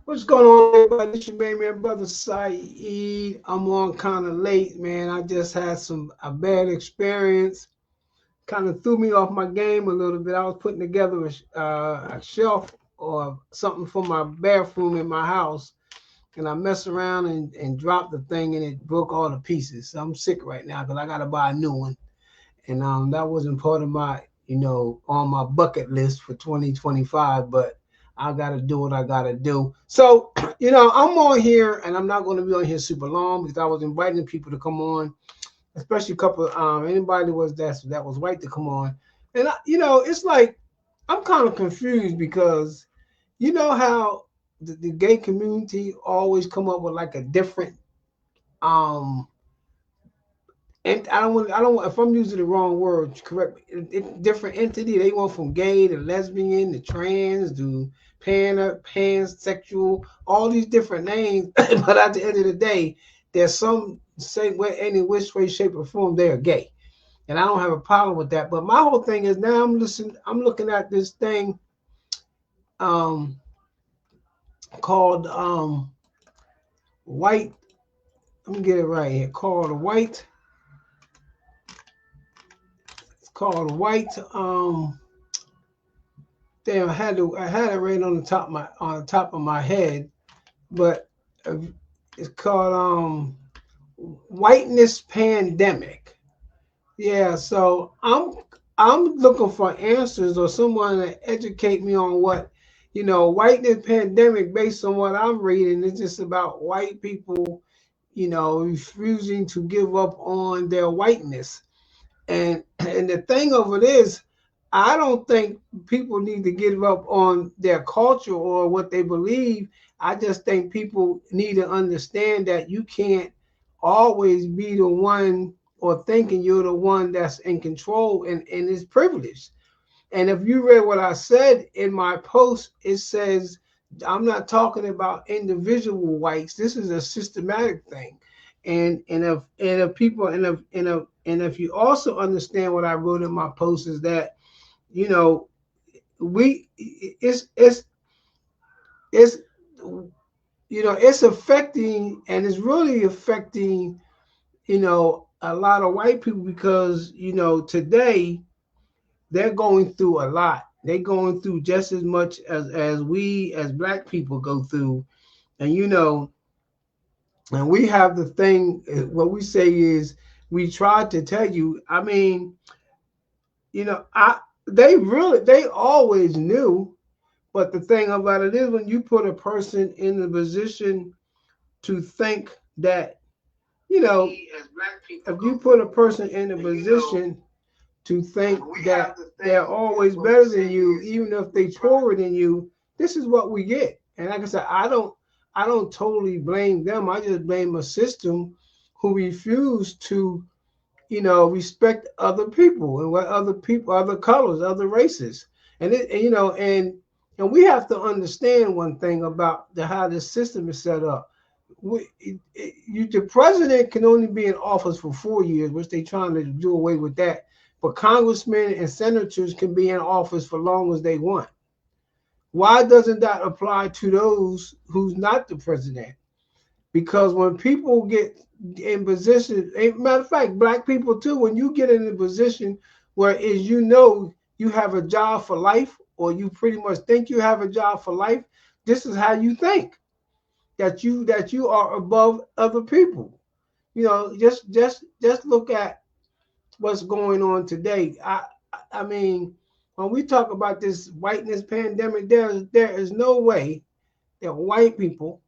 What's going on, everybody? This your main man, brother Syed. I'm on kind of late, man. I just had a bad experience. Kind of threw me off my game a little bit. I was putting together a shelf or something for my bathroom in my house, and I messed around and dropped the thing, and it broke all the pieces. So I'm sick right now because I got to buy a new one, and that wasn't part of my on my bucket list for 2025, but I gotta do what I gotta do. So I'm on here, and I'm not going to be on here super long because I was inviting people to come on, especially a couple anybody that was white to come on. And it's like I'm kind of confused because you know how the gay community always come up with like a different um and I don't want, if I'm using the wrong word, correct me. Different entity. They went from gay to lesbian to trans to pansexual, all these different names. But at the end of the day, there's some say where any which way, shape, or form they are gay, and I don't have a problem with that. But my whole thing is now I'm looking at this thing um called white. Let me get it right here. It's called white. Damn, I had it right on the top of my head, but uh, it's called whiteness pandemic. Yeah, so I'm looking for answers or someone to educate me on what whiteness pandemic. Based on what I'm reading, it's just about white people, refusing to give up on their whiteness. And the thing of it is, I don't think people need to give up on their culture or what they believe. I just think people need to understand that you can't always be the one or thinking you're the one that's in control and is privileged. And if you read what I said in my post, it says I'm not talking about individual whites. This is a systematic thing. And if people and if you also understand what I wrote in my post is that you know we it's it's affecting, and it's really affecting a lot of white people because today they're going through a lot. They're going through just as much as we as black people go through. And and we have the thing, what we say is we tried to tell you. I mean, I they always knew, but the thing about it is when you put a person in the position to think that, you know, if you put a person in a position to think that they're always better than you, even if they poorer than you, this is what we get. And like I said, I don't totally blame them. I just blame a system who refuse to, respect other people and what other people, other colors, other races. And we have to understand one thing about how this system is set up. The president can only be in office for 4 years, which they're trying to do away with that. But congressmen and senators can be in office for long as they want. Why doesn't that apply to those who's not the president? Because when people get in position, matter of fact, black people too, when you get in a position where is you have a job for life, or you pretty much think you have a job for life, this is how you think that you are above other people. Just look at what's going on today. I mean, when we talk about this whiteness pandemic, there is no way that white people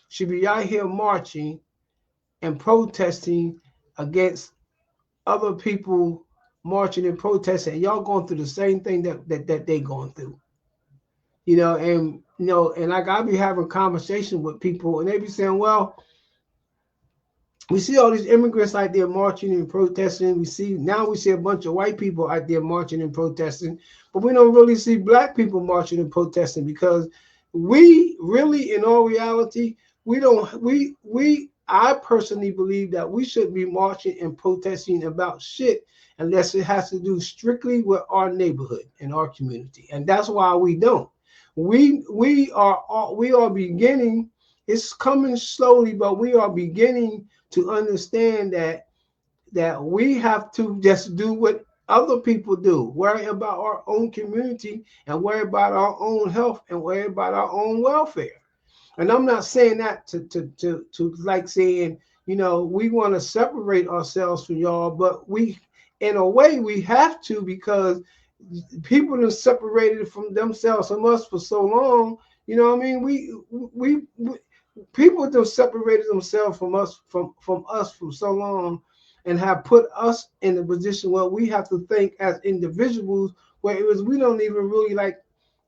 should be out here marching and protesting against other people marching and protesting. Y'all going through the same thing that they going through. And like I'll be having conversation with people, and they be saying, well, we see all these immigrants out there marching and protesting. We see a bunch of white people out there marching and protesting, but we don't really see black people marching and protesting because we really, in all reality, we don't. We I personally believe that we should be marching and protesting about shit unless it has to do strictly with our neighborhood and our community, and that's why we don't. We are beginning. It's coming slowly, but we are beginning to understand that we have to just do what other people do. Worry about our own community and worry about our own health and worry about our own welfare. And I'm not saying that to like saying, we want to separate ourselves from y'all, but we, in a way, we have to, because people have separated from themselves from us for so long. You know what I mean? We people have separated themselves from us for so long, and have put us in a position where we have to think as individuals, where it was we don't even really like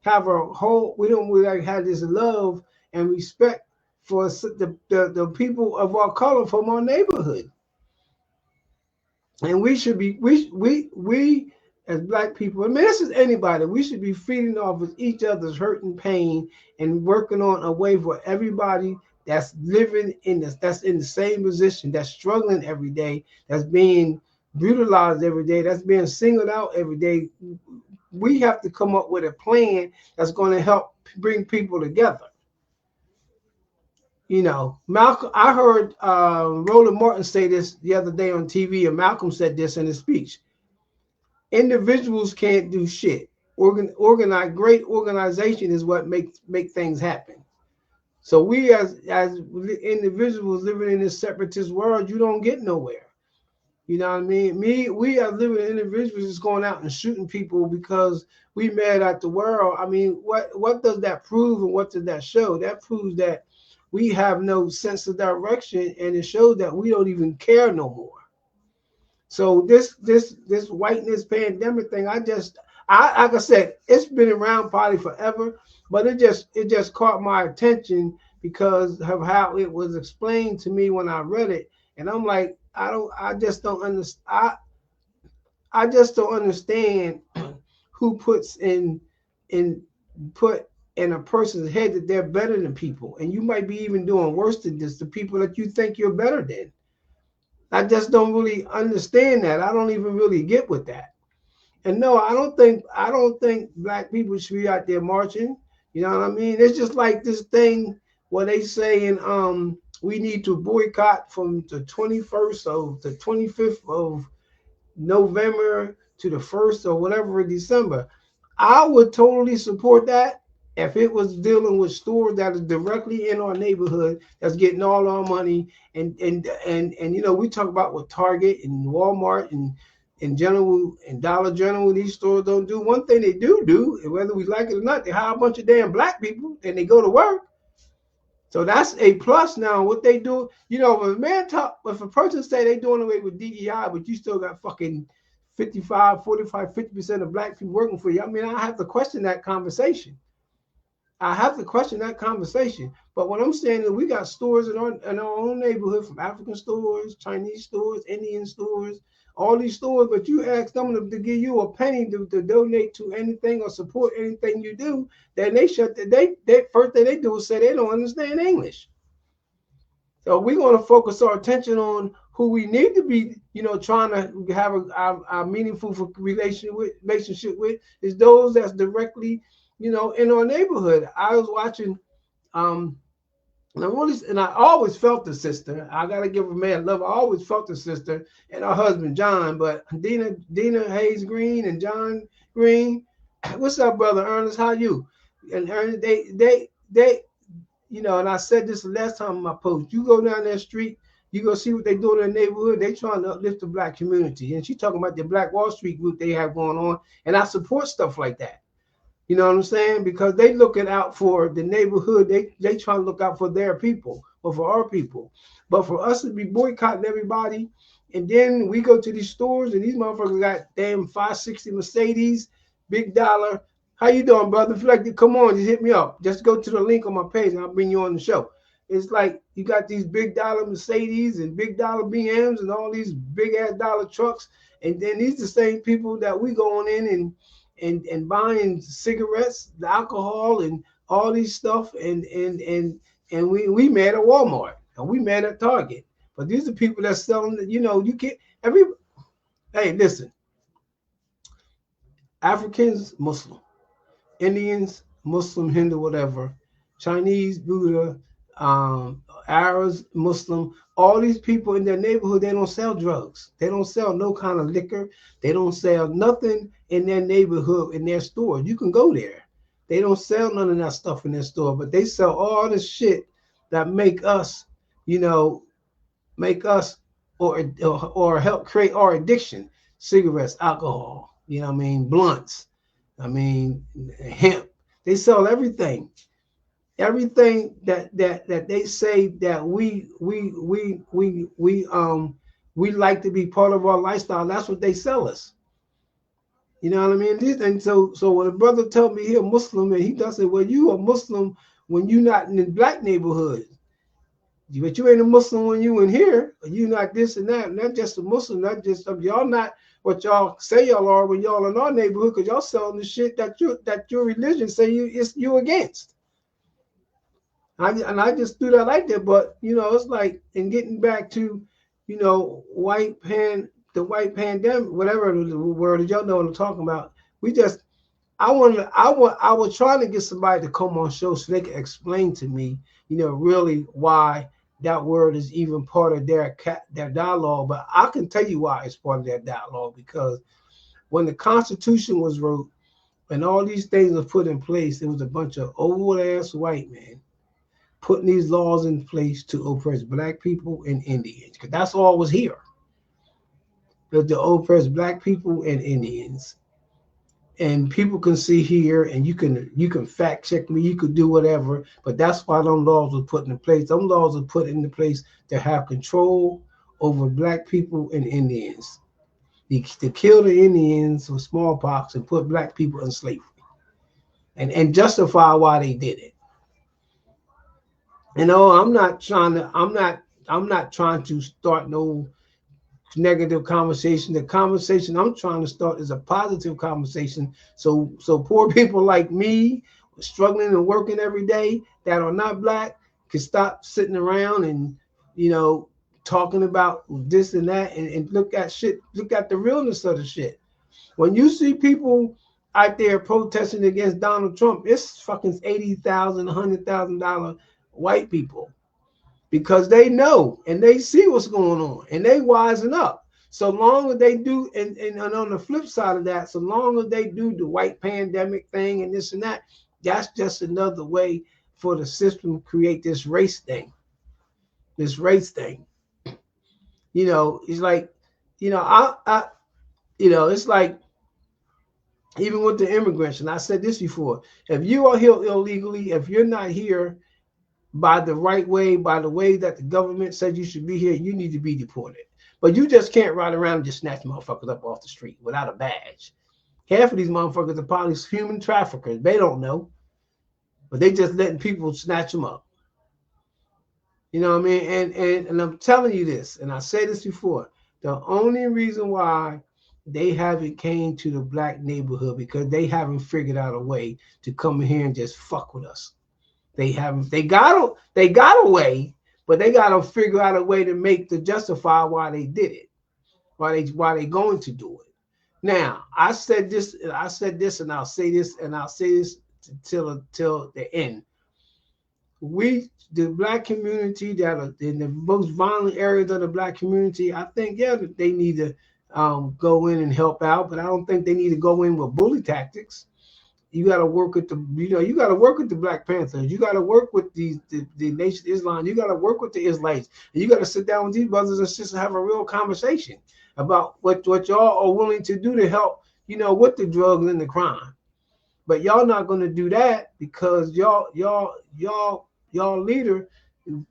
have a whole, we don't really like have this love and respect for the people of our color from our neighborhood. And we should be we as black people, I mean, this is anybody, we should be feeding off of each other's hurt and pain, and working on a way for everybody that's living in this, that's in the same position, that's struggling every day, that's being brutalized every day, that's being singled out every day. We have to come up with a plan that's going to help bring people together. Malcolm, I heard Roland Martin say this the other day on TV, and Malcolm said this in his speech. Individuals can't do shit. Great organization is what make things happen. So we as individuals living in this separatist world, you don't get nowhere. You know what I mean? We as living individuals is going out and shooting people because we mad at the world. I mean, what does that prove, and what does that show? That proves that we have no sense of direction, and it shows that we don't even care no more. So this whiteness pandemic thing, I like I said, it's been around probably forever, but it just caught my attention because of how it was explained to me when I read it, and I'm like, I just don't understand. I just don't understand who in put in a person's head that they're better than people, and you might be even doing worse than this to people that you think you're better than. I just don't really understand that. I don't even really get with that. And no, I don't think black people should be out there marching. You know what I mean? It's just like this thing where they saying we need to boycott from the 21st of the 25th of November to the 1st or whatever in December. I would totally support that if it was dealing with stores that are directly in our neighborhood that's getting all our money, and we talk about what Target and Walmart and General and Dollar General, these stores don't do. One thing they do, whether we like it or not, they hire a bunch of damn black people and they go to work. So that's a plus. Now what they do, if a person say they doing away with DEI, but you still got fucking 55, 45, 50% of black people working for you, I mean, I have to question that conversation. I have to question that conversation. But what I'm saying is we got stores in our own neighborhood, from African stores, Chinese stores, Indian stores, all these stores, but you ask them to give you a penny to donate to anything or support anything you do, then they shut they first thing they do is say they don't understand English. So we're going to focus our attention on who we need to be, trying to have a meaningful relationship with is those that's directly, in our neighborhood. I was watching, and I always felt the sister. I gotta give a man love. I always felt the sister and her husband John, but Dina Hayes Green and John Green. What's up, brother Ernest? How you? And Ernest, they and I said this the last time in my post. You go down that street, you go see what they do in the neighborhood. They trying to uplift the black community, and she talking about the Black Wall Street group they have going on, and I support stuff like that. You know what I'm saying? Because they looking out for the neighborhood. They trying to look out for their people or for our people. But for us to be boycotting everybody, and then we go to these stores and these motherfuckers got damn 560 Mercedes, big dollar. How you doing, brother? If you like to come on, just hit me up. Just go to the link on my page and I'll bring you on the show. It's like you got these big dollar Mercedes and big dollar BMs and all these big ass dollar trucks. And then these the same people that we going in and buying cigarettes, the alcohol, and all these stuff, and we mad at Walmart and we mad at Target. But these are people that selling. You can't every. Hey, listen, Africans, Muslim, Indians, Muslim, Hindu, whatever, Chinese, Buddha, Arabs, Muslim, all these people in their neighborhood, they don't sell drugs. They don't sell no kind of liquor. They don't sell nothing in their neighborhood, in their store. You can go there. They don't sell none of that stuff in their store, but they sell all this shit that make us, you know, make us or help create our addiction. Cigarettes, alcohol, I mean, blunts, I mean, hemp. They sell everything. Everything that they say that we like to be part of our lifestyle. That's what they sell us. You know what I mean? And so when a brother told me he a Muslim and he does say, well, you a Muslim when you not in the black neighborhood. But you ain't a Muslim when you in here. You not this and that. Not just a Muslim. Not just y'all not what y'all say y'all are when y'all in our neighborhood because y'all selling the shit that your religion say you against. I just threw that like that, but it's like in getting back to, the white pandemic, whatever the word is, y'all know what I'm talking about. We just I was trying to get somebody to come on show so they could explain to me, really why that word is even part of their dialogue. But I can tell you why it's part of their dialogue, because when the Constitution was wrote and all these things were put in place, it was a bunch of old ass white men putting these laws in place to oppress black people and Indians, because that's all was here. To oppress black people and Indians. And people can see here, and you can fact check me, you could do whatever, but that's why them laws were put in place. Them laws were put into place to have control over black people and Indians. To kill the Indians with smallpox and put black people in slavery. And justify why they did it. I'm not trying to start no negative conversation. The conversation I'm trying to start is a positive conversation. So poor people like me, struggling and working every day, that are not black, can stop sitting around and you know talking about this and that, and look at shit. Look at the realness of the shit. When you see people out there protesting against Donald Trump, it's fucking 80,000, $100,000 white people, because they know and they see what's going on and they wising up. So long as they do, and on the flip side of that, so long as they do the white pandemic thing and this and that, that's just another way for the system to create this race thing. This race thing. It's like, it's like even with the immigrants, and I said this before, if you are here illegally, if you're not here by the right way, by the way that the government said you should be here, you need to be deported. But you just can't ride around and just snatch motherfuckers up off the street without a badge. Half of these motherfuckers are probably human traffickers. They don't know, but they just letting people snatch them up. You know what I mean? And I'm telling you this, and I said this before. The only reason why they haven't came to the black neighborhood, because they haven't figured out a way to come in here and just fuck with us. They haven't. They got a way, but they got to figure out a way to justify why they did it, why they going to do it. Now, I said this, and I'll say this, and I'll say this till the end. The black community that are in the most violent areas of the black community, I think, yeah, that they need to go in and help out, but I don't think they need to go in with bully tactics. You got to work with you got to work with the Black Panthers. You got to work with the Nation of Islam. You got to work with the Israelites. And you got to sit down with these brothers and sisters and have a real conversation about what y'all are willing to do to help, with the drugs and the crime. But y'all not going to do that, because y'all leader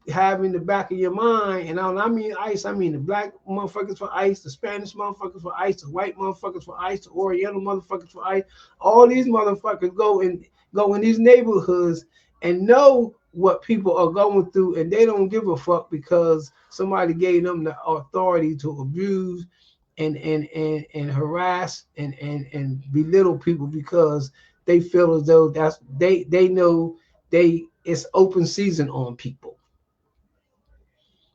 have in the back of your mind, and I mean ICE, I mean the black motherfuckers for ICE, the Spanish motherfuckers for ICE, the white motherfuckers for ICE, the Oriental motherfuckers for ICE. All these motherfuckers go in these neighborhoods and know what people are going through, and they don't give a fuck because somebody gave them the authority to abuse and harass and belittle people, because they feel as though they know it's open season on people.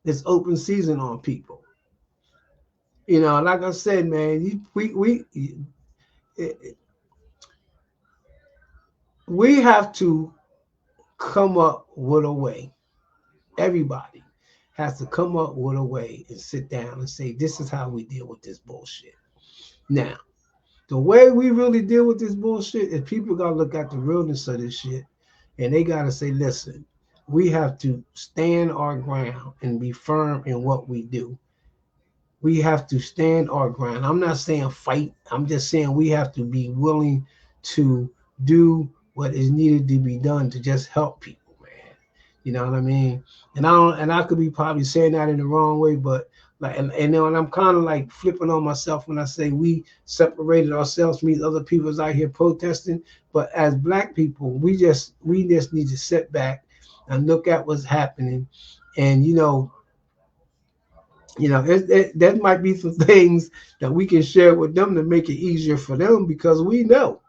It's open season on people. Like I said, man, we have to come up with a way. Everybody has to come up with a way and sit down and say, this is how we deal with this bullshit. Now, the way we really deal with this bullshit is people gotta look at the realness of this shit and they gotta say, listen, we have to stand our ground and be firm in what we do. We have to stand our ground. I'm not saying fight. I'm just saying we have to be willing to do what is needed to be done to just help people, man. You know what I mean? And I could be probably saying that in the wrong way, but like and I'm kind of like flipping on myself when I say we separated ourselves from these other people's out here protesting. But as black people, we just need to sit back and look at what's happening, and that might be some things that we can share with them to make it easier for them because we know,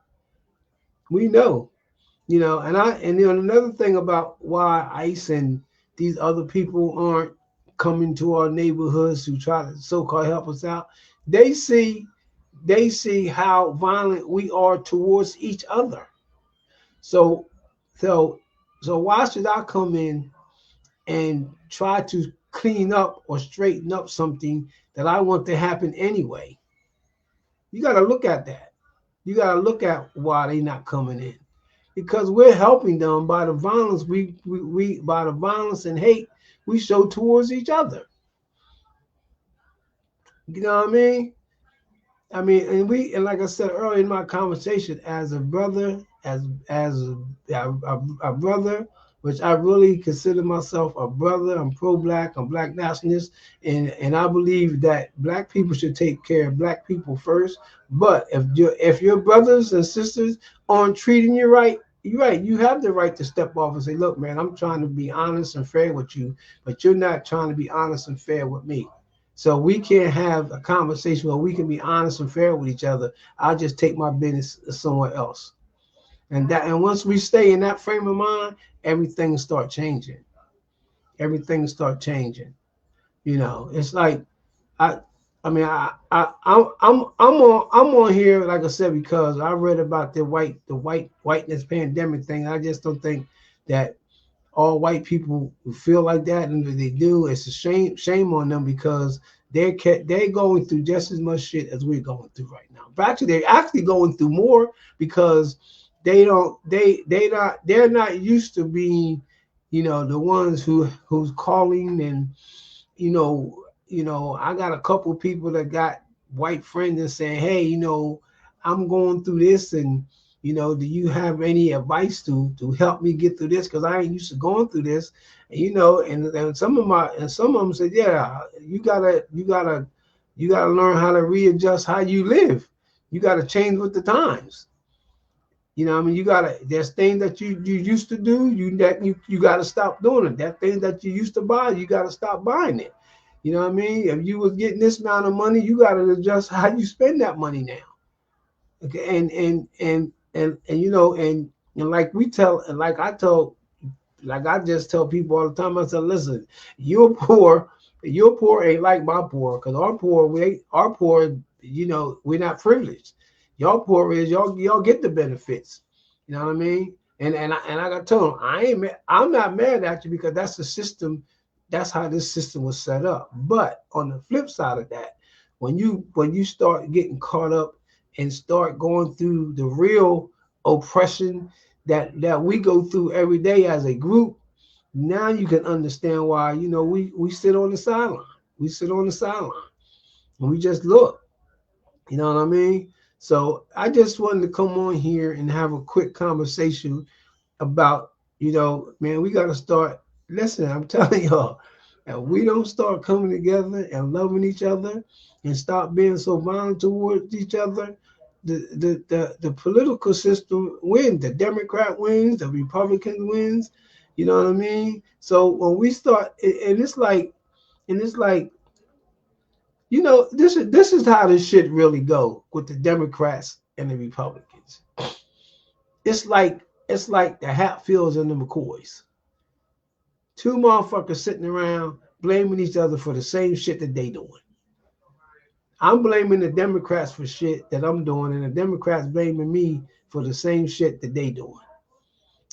another thing about why ICE and these other people aren't coming to our neighborhoods to try to so-called help us out. They see they see how violent we are towards each other. So so so why should I come in and try to clean up or straighten up something that I want to happen anyway? You got to look at that. You got to look at why they not coming in because we're helping them by the violence we by the violence and hate we show towards each other. You know what I mean? And like I said earlier in my conversation, as a brother, as a brother, which I really consider myself a brother. I'm pro-black. I'm black nationalist, and I believe that black people should take care of black people first. But if your brothers and sisters aren't treating you right, you're right. You have the right to step off and say, "Look, man, I'm trying to be honest and fair with you, but you're not trying to be honest and fair with me." So we can't have a conversation where we can be honest and fair with each other. I'll just take my business somewhere else. And once we stay in that frame of mind, everything start changing. Everything start changing. It's like I I mean I'm on here like I said because I read about the whiteness pandemic thing. I just don't think that all white people who feel like that, and if they do, it's a shame on them because they're going through just as much shit as we're going through right now. But actually, they're actually going through more because they're not used to being, the ones who's calling and I got a couple people that got white friends and saying, hey, I'm going through this, and do you have any advice to help me get through this? Because I ain't used to going through this, and some of them said, yeah, you gotta learn how to readjust how you live. You gotta change with the times. There's things that you used to do, you gotta stop doing it. That thing that you used to buy, you gotta stop buying it. You know what I mean? If you was getting this amount of money, you gotta adjust how you spend that money now. Okay, and like we tell, and like I just tell people all the time. I said, listen, you're poor. Your poor ain't like my poor, because our poor, we're not privileged. Y'all poor is y'all get the benefits. You know what I mean? And I got told them, I'm not mad at you because that's the system. That's how this system was set up. But on the flip side of that, when you start getting caught up and start going through the real oppression that we go through every day as a group, now you can understand why we sit on the sideline. We sit on the sideline and we just look. You know what I mean? So I just wanted to come on here and have a quick conversation about, man, we got to start. Listen, I'm telling y'all, if we don't start coming together and loving each other and stop being so violent towards each other, the political system wins. The Democrat wins, the Republican wins. You know what I mean? So when we start, and it's like, this is how this shit really go with the Democrats and the Republicans. It's like the Hatfields and the McCoys. Two motherfuckers sitting around blaming each other for the same shit that they doing. I'm blaming the Democrats for shit that I'm doing, and the Democrats blaming me for the same shit that they doing.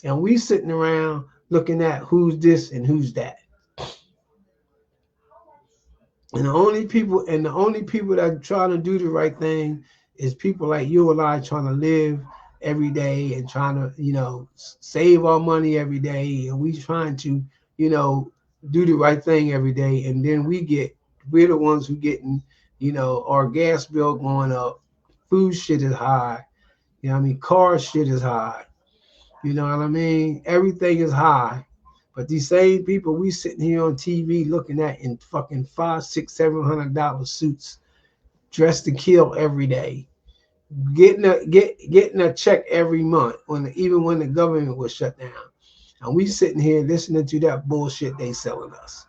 And we sitting around looking at who's this and who's that. And the only people that try to do the right thing is people like you and I trying to live every day and trying to, save our money every day. And we trying to, you know, do the right thing every day. And then we're the ones who getting, our gas bill going up. Food shit is high. You know what I mean? Car shit is high. You know what I mean? Everything is high. But these same people we sitting here on TV looking at in fucking $500, $600, $700 suits, dressed to kill every day, getting a check every month even when the government was shut down, and we sitting here listening to that bullshit they selling us.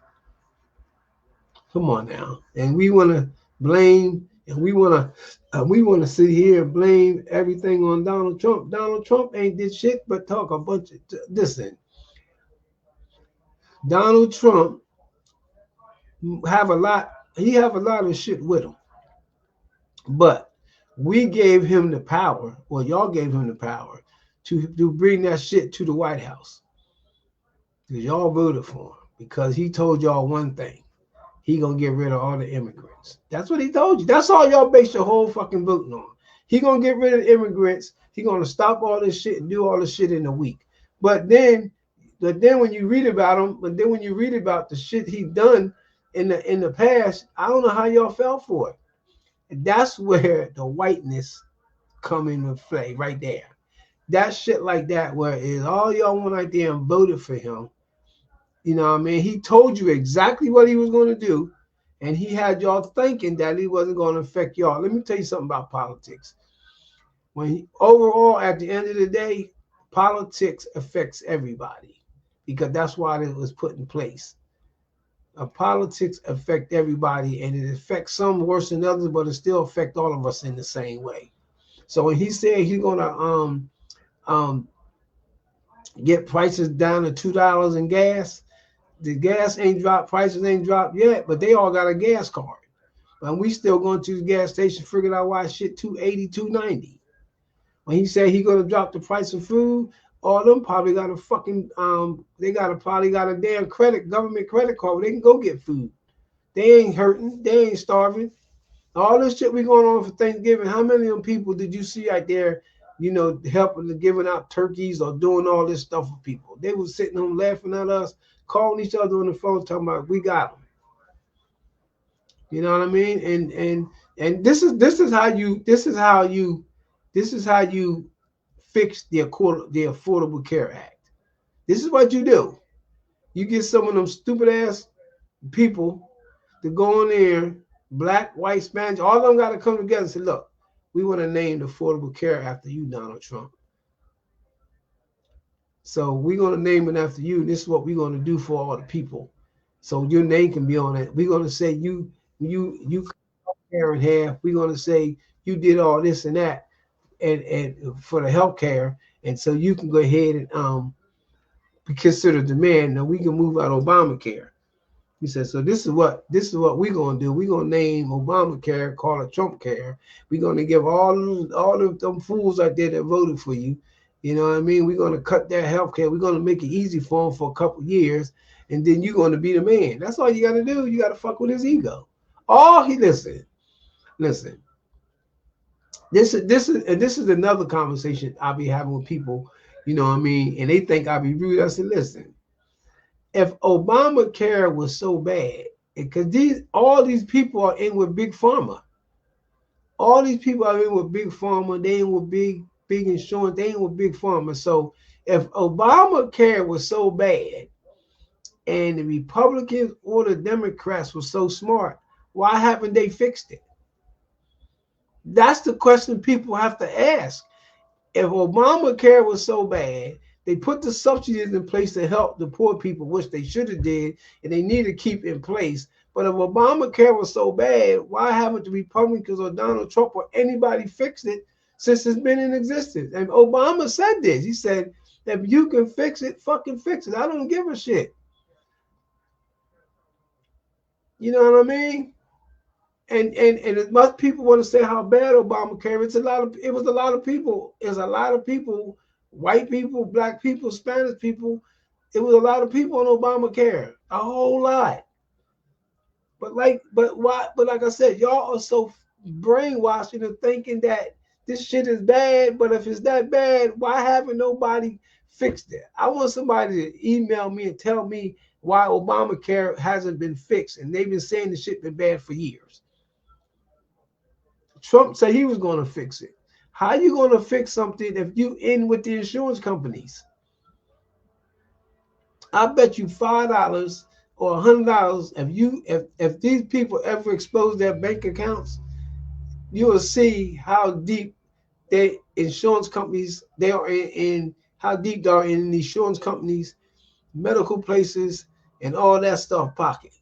Come on now, and we want to blame, and we want to sit here and blame everything on Donald Trump. Donald Trump ain't did shit but talk a bunch of listen. Donald Trump have a lot. He have a lot of shit with him, but we gave him the power. Well, y'all gave him the power to bring that shit to the White House because y'all voted for him because he told y'all one thing: he gonna get rid of all the immigrants. That's what he told you. That's all y'all base your whole fucking voting on. He gonna get rid of the immigrants. He gonna stop all this shit and do all this shit in a week. But then, when you read about him, but then when you read about the shit he done in the past, I don't know how y'all fell for it. And that's where the whiteness come into play right there. That shit like that, where is all y'all went out there and voted for him. You know what I mean? He told you exactly what he was going to do, and he had y'all thinking that he wasn't going to affect y'all. Let me tell you something about politics. Overall, at the end of the day, politics affects everybody because that's why it was put in place. Politics affect everybody, and it affects some worse than others, but it still affect all of us in the same way. So when he said he's gonna um get prices down to $2 in gas, the gas ain't dropped, prices ain't dropped yet, but they all got a gas card. And we still going to the gas station figuring out why shit 280, 290. When he said he gonna drop the price of food, all them probably got a fucking they got a probably got a damn government credit card where they can go get food. They ain't hurting, they ain't starving. All this shit we going on for Thanksgiving. How many of them people did you see out there, helping giving out turkeys or doing all this stuff for people? They was sitting home laughing at us, calling each other on the phone, talking about we got them. You know what I mean? And this is how you fix the Affordable Care Act. This is what you do. You get some of them stupid ass people to go in there, black, white, Spanish, all of them got to come together and say, look, we want to name the Affordable Care after you, Donald Trump. So we're going to name it after you. This is what we're going to do for all the people. So your name can be on it. We're going to say you care in half. We're going to say you did all this and that and for the health care. And so you can go ahead and be considered the man. Now we can move out Obamacare. He said, so this is what we're gonna do. We're gonna name Obamacare, call it Trump care. We're gonna give all of them fools out there that voted for you. You know what I mean? We're gonna cut their health care. We're gonna make it easy for them for a couple years, and then you're gonna be the man. That's all you gotta do. You gotta fuck with his ego. Listen. This is another conversation I'll be having with people. You know what I mean? And they think I'll be rude. I said, listen. If Obamacare was so bad, because all these people are in with big pharma. All these people are in with big pharma. They in with big insurance. They in with big pharma. So if Obamacare was so bad, and the Republicans or the Democrats were so smart, why haven't they fixed it? That's the question people have to ask. If Obamacare was so bad, they put the subsidies in place to help the poor people, which they should have did, and they need to keep in place. But if Obamacare was so bad, why haven't the Republicans or Donald Trump or anybody fixed it since it's been in existence? And Obama said this. He said, if you can fix it, fucking fix it. I don't give a shit. You know what I mean? And as much people want to say how bad Obamacare, it was a lot of people. There's a lot of people white people, black people, Spanish people. It was a lot of people on Obamacare, a whole lot. But why? But like I said, y'all are so brainwashed into thinking that this shit is bad. But if it's that bad, why haven't nobody fixed it? I want somebody to email me and tell me why Obamacare hasn't been fixed, and they've been saying the shit been bad for years. Trump said he was going to fix it. How you going to fix something if you in with the insurance companies? I bet you $5 or $100 if these people ever expose their bank accounts, you will see how deep their insurance companies they are in how deep they are in the insurance companies, medical places, and all that stuff pocket.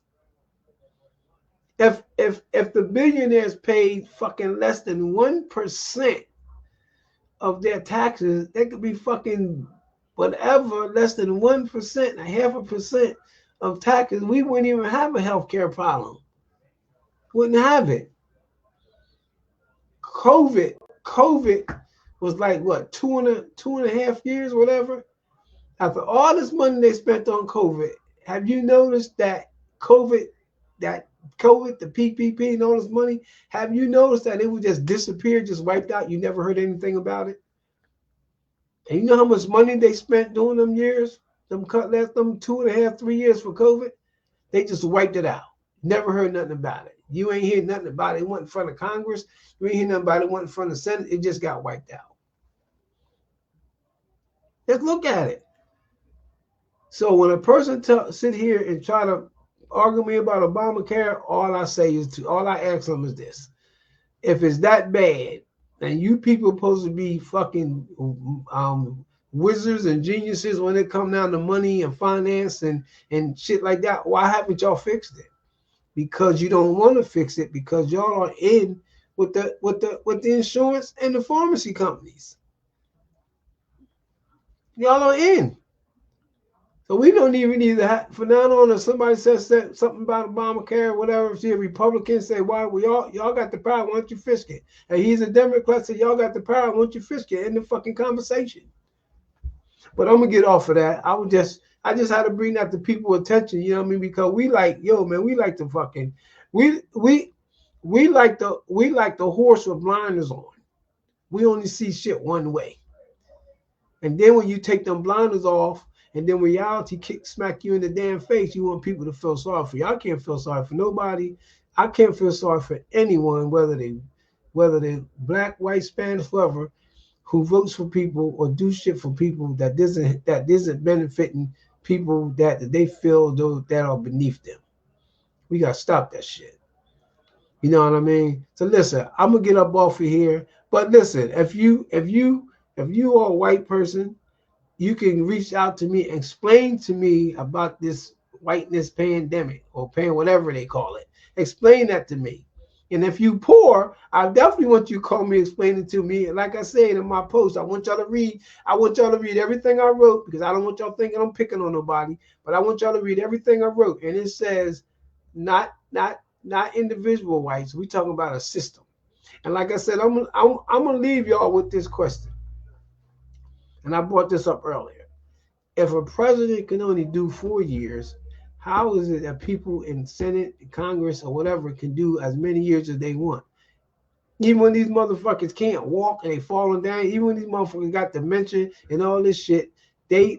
If the billionaires paid fucking less than 1% of their taxes, they could be fucking whatever, less than 1%, a half a percent of taxes, we wouldn't even have a healthcare problem. Wouldn't have it. COVID was like what, two and a half years, whatever. After all this money they spent on COVID, have you noticed that COVID, the PPP and all this money, have you noticed that it would just disappear, just wiped out? You never heard anything about it? And you know how much money they spent during them years? Them 2.5, 3 years for COVID? They just wiped it out. Never heard nothing about it. You ain't hear nothing about it. It went in front of Congress. You ain't hear nothing about it. It went in front of the Senate. It just got wiped out. Just look at it. So when a person sit here and try to argue me about Obamacare, all I ask them is this: if it's that bad, and you people supposed to be fucking wizards and geniuses when it come down to money and finance and shit like that, why haven't y'all fixed it? Because you don't want to fix it, because y'all are in with the insurance and the pharmacy companies. Y'all are in. So we don't even need to have, for now on, if somebody says something about Obamacare or whatever, if the Republicans say, why, well, y'all got the power, why don't you fix it? And he's a Democrat, say, y'all got the power, why don't you fix it? In the fucking conversation. But I'm going to get off of that. I just had to bring that to people's attention, you know what I mean? Because we like to fucking, we like the horse with blinders on. We only see shit one way. And then when you take them blinders off, and then reality smack you in the damn face, you want people to feel sorry for you. I can't feel sorry for nobody. I can't feel sorry for anyone, whether they black, white, Spanish, whoever, who votes for people or do shit for people that isn't benefiting people that they feel that are beneath them. We gotta stop that shit. You know what I mean? So listen, I'm gonna get up off of here. But listen, if you are a white person, you can reach out to me and explain to me about this whiteness pandemic or whatever they call it. Explain that to me. And if you poor, I definitely want you to call me, explain it to me. And like I said in my post, I want y'all to read everything I wrote, because I don't want y'all thinking I'm picking on nobody, but I want y'all to read everything I wrote. And it says not individual whites. We talking about a system. And like I said, I'm gonna leave y'all with this question. And I brought this up earlier. If a president can only do 4 years, how is it that people in Senate, Congress, or whatever can do as many years as they want? Even when these motherfuckers can't walk and they falling down, even when these motherfuckers got dementia and all this shit, they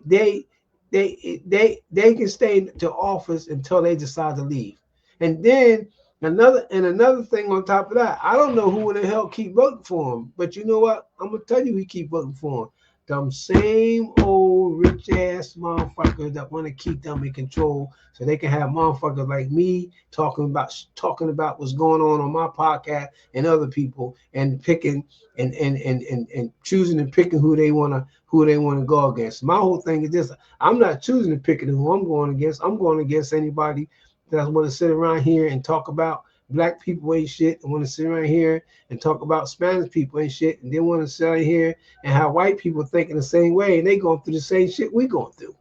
can stay to office until they decide to leave. And then another thing on top of that, I don't know who in the hell keep voting for him, but you know what? I'm gonna tell you who keep voting for him. Them same old rich ass motherfuckers that want to keep them in control, so they can have motherfuckers like me talking about what's going on my podcast and other people, and picking and choosing and picking who they want to go against. My whole thing is this: I'm not choosing and picking who I'm going against. I'm going against anybody that want to sit around here and talk about black people ain't shit, and want to sit around here and talk about Spanish people ain't shit, and they want to sit out here and have white people thinking the same way, and they going through the same shit we going through.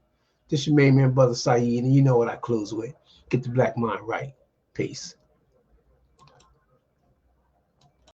This your main man, brother Syed, and you know what I close with. Get the black mind right. Peace.